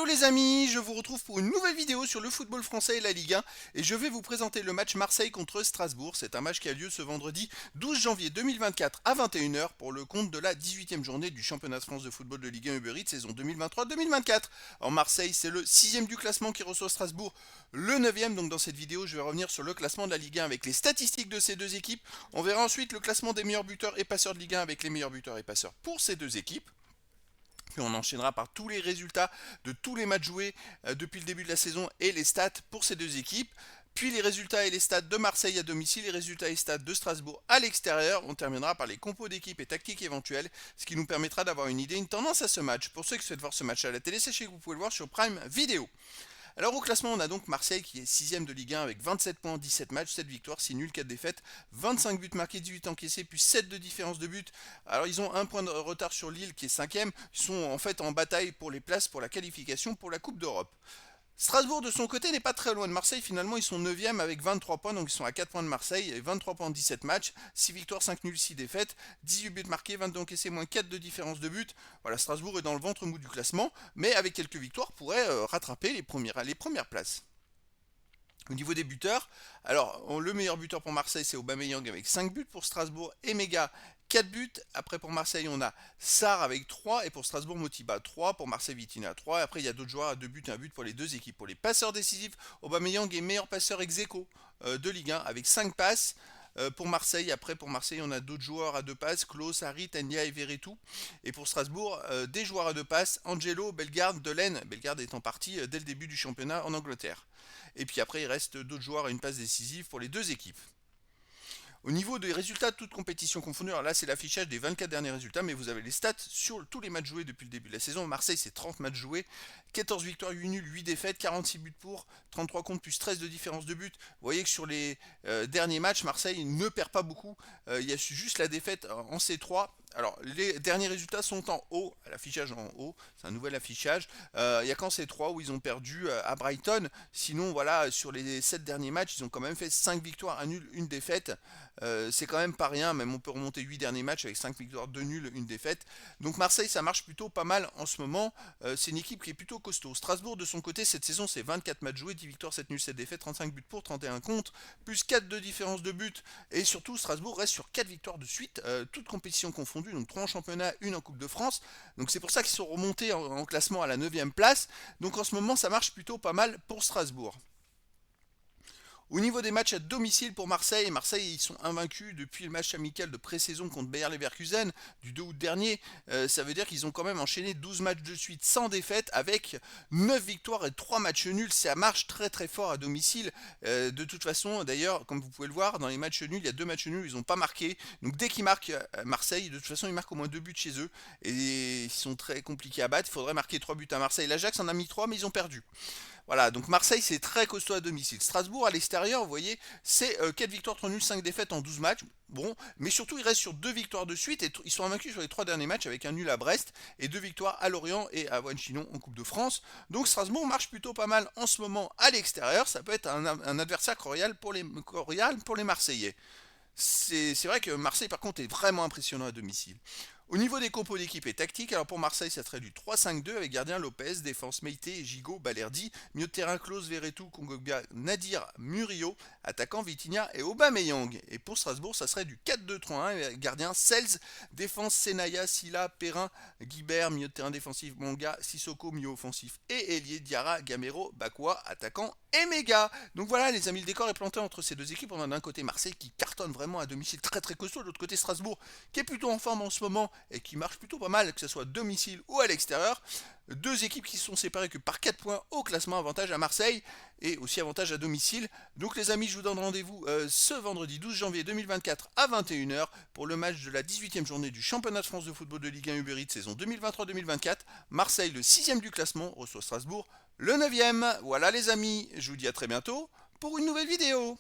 Hello les amis, je vous retrouve pour une nouvelle vidéo sur le football français et la Ligue 1 et je vais vous présenter le match Marseille contre Strasbourg. C'est un match qui a lieu ce vendredi 12 janvier 2024 à 21h pour le compte de la 18e journée du championnat de France de football de Ligue 1 Uber Eats saison 2023-2024. En Marseille, c'est le 6e du classement qui reçoit Strasbourg, le 9e. Donc dans cette vidéo, je vais revenir sur le classement de la Ligue 1 avec les statistiques de ces deux équipes. On verra ensuite le classement des meilleurs buteurs et passeurs de Ligue 1 avec les meilleurs buteurs et passeurs pour ces deux équipes. Puis on enchaînera par tous les résultats de tous les matchs joués depuis le début de la saison et les stats pour ces deux équipes. Puis les résultats et les stats de Marseille à domicile, les résultats et stats de Strasbourg à l'extérieur. On terminera par les compos d'équipe et tactiques éventuelles, ce qui nous permettra d'avoir une idée, une tendance à ce match. Pour ceux qui souhaitent voir ce match à la télé, sachez que vous pouvez le voir sur Prime Video. Alors au classement, on a donc Marseille qui est 6ème de Ligue 1 avec 27 points en 17 matchs, 7 victoires, 6 nuls, 4 défaites, 25 buts marqués, 18 encaissés, puis 7 de différence de but. Alors ils ont un point de retard sur Lille qui est 5ème, ils sont en fait en bataille pour les places pour la qualification pour la Coupe d'Europe. Strasbourg de son côté n'est pas très loin de Marseille, finalement ils sont 9e avec 23 points, donc ils sont à 4 points de Marseille, et 23 points en 17 matchs, 6 victoires, 5 nuls, 6 défaites, 18 buts marqués, 22 encaissés, moins 4 de différence de but. Voilà, Strasbourg est dans le ventre mou du classement, mais avec quelques victoires pourrait rattraper les premières places. Au niveau des buteurs, alors le meilleur buteur pour Marseille c'est Aubameyang avec 5 buts, pour Strasbourg Emega 4 buts, après pour Marseille on a Sarr avec 3 et pour Strasbourg Motiba 3, pour Marseille Vitinha 3, et après il y a d'autres joueurs à 2 buts et 1 but pour les deux équipes. Pour les passeurs décisifs, Aubameyang est meilleur passeur ex-aequo de Ligue 1 avec 5 passes. Pour Marseille, après pour Marseille on a d'autres joueurs à 2 passes, Klose, Harit, Enya et Veretout. Et pour Strasbourg, des joueurs à 2 passes, Angelo, Bellegarde, Delaine, Bellegarde étant parti dès le début du championnat en Angleterre. Et puis après il reste d'autres joueurs à une passe décisive pour les deux équipes. Au niveau des résultats de toute compétition confondue, alors là c'est l'affichage des 24 derniers résultats, mais vous avez les stats sur tous les matchs joués depuis le début de la saison. Marseille c'est 30 matchs joués, 14 victoires, 8 nuls, 8 défaites, 46 buts pour, 33 contre plus 13 de différence de but. Vous voyez que sur les derniers matchs, Marseille ne perd pas beaucoup, il y a juste la défaite en C3. Alors, les derniers résultats sont en haut, l'affichage en haut, c'est un nouvel affichage. Il n'y a qu'en C3 où ils ont perdu à Brighton. Sinon, voilà, sur les 7 derniers matchs, ils ont quand même fait 5 victoires, 1 nul, 1 défaite. C'est quand même pas rien, même on peut remonter 8 derniers matchs avec 5 victoires, 2 nuls, 1 défaite. Donc Marseille, ça marche plutôt pas mal en ce moment. C'est une équipe qui est plutôt costaud. Strasbourg, de son côté, cette saison, c'est 24 matchs joués, 10 victoires, 7 nuls, 7 défaites, 35 buts pour, 31 contre, plus 4 de différence de but. Et surtout, Strasbourg reste sur 4 victoires de suite, toutes compétitions confondues, donc 3 en championnat, 1 en Coupe de France. Donc c'est pour ça qu'ils sont remontés en classement à la 9e place. Donc en ce moment, ça marche plutôt pas mal pour Strasbourg. Au niveau des matchs à domicile pour Marseille, Marseille ils sont invaincus depuis le match amical de pré-saison contre Bayer Leverkusen du 2 août dernier. Ça veut dire qu'ils ont quand même enchaîné 12 matchs de suite sans défaite avec 9 victoires et 3 matchs nuls. Ça marche très très fort à domicile. De toute façon, d'ailleurs, comme vous pouvez le voir, dans les matchs nuls, il y a 2 matchs nuls, ils n'ont pas marqué. Donc dès qu'ils marquent Marseille, de toute façon, ils marquent au moins 2 buts chez eux. Et ils sont très compliqués à battre. Il faudrait marquer 3 buts à Marseille. L'Ajax en a mis 3, mais ils ont perdu. Voilà, donc Marseille c'est très costaud à domicile. Strasbourg à l'extérieur, vous voyez, c'est 4 victoires, 3 nuls, 5 défaites en 12 matchs. Bon, mais surtout ils restent sur 2 victoires de suite et ils sont invaincus sur les 3 derniers matchs avec un nul à Brest et 2 victoires à Lorient et à Wanchillon en Coupe de France. Donc Strasbourg marche plutôt pas mal en ce moment à l'extérieur. Ça peut être un adversaire cordial pour les Marseillais. C'est vrai que Marseille par contre est vraiment impressionnant à domicile. Au niveau des compos d'équipe et tactique, alors pour Marseille ça serait du 3-5-2 avec gardien Lopez, défense Meïté, Gigot, Balerdi, milieu de terrain Klose, Veretout, Kongogbia, Nadir, Murillo, attaquant Vitinha et Aubameyang. Et pour Strasbourg ça serait du 4-2-3-1 avec gardien Selz, défense Senaya, Silla, Perrin, Guibert, milieu de terrain défensif Monga, Sissoko, milieu offensif et ailier Diarra, Gamero, Bakwa, attaquant Emega. Donc voilà les amis, le décor est planté entre ces deux équipes. On a d'un côté Marseille qui cartonne vraiment à domicile très très costaud, de l'autre côté Strasbourg qui est plutôt en forme en ce moment et qui marche plutôt pas mal, que ce soit à domicile ou à l'extérieur. Deux équipes qui sont séparées que par 4 points au classement, avantage à Marseille et aussi avantage à domicile. Donc les amis, je vous donne rendez-vous ce vendredi 12 janvier 2024 à 21h pour le match de la 18e journée du championnat de France de football de Ligue 1 Uber Eats saison 2023-2024. Marseille, le 6e du classement, reçoit Strasbourg, le 9e. Voilà les amis, je vous dis à très bientôt pour une nouvelle vidéo.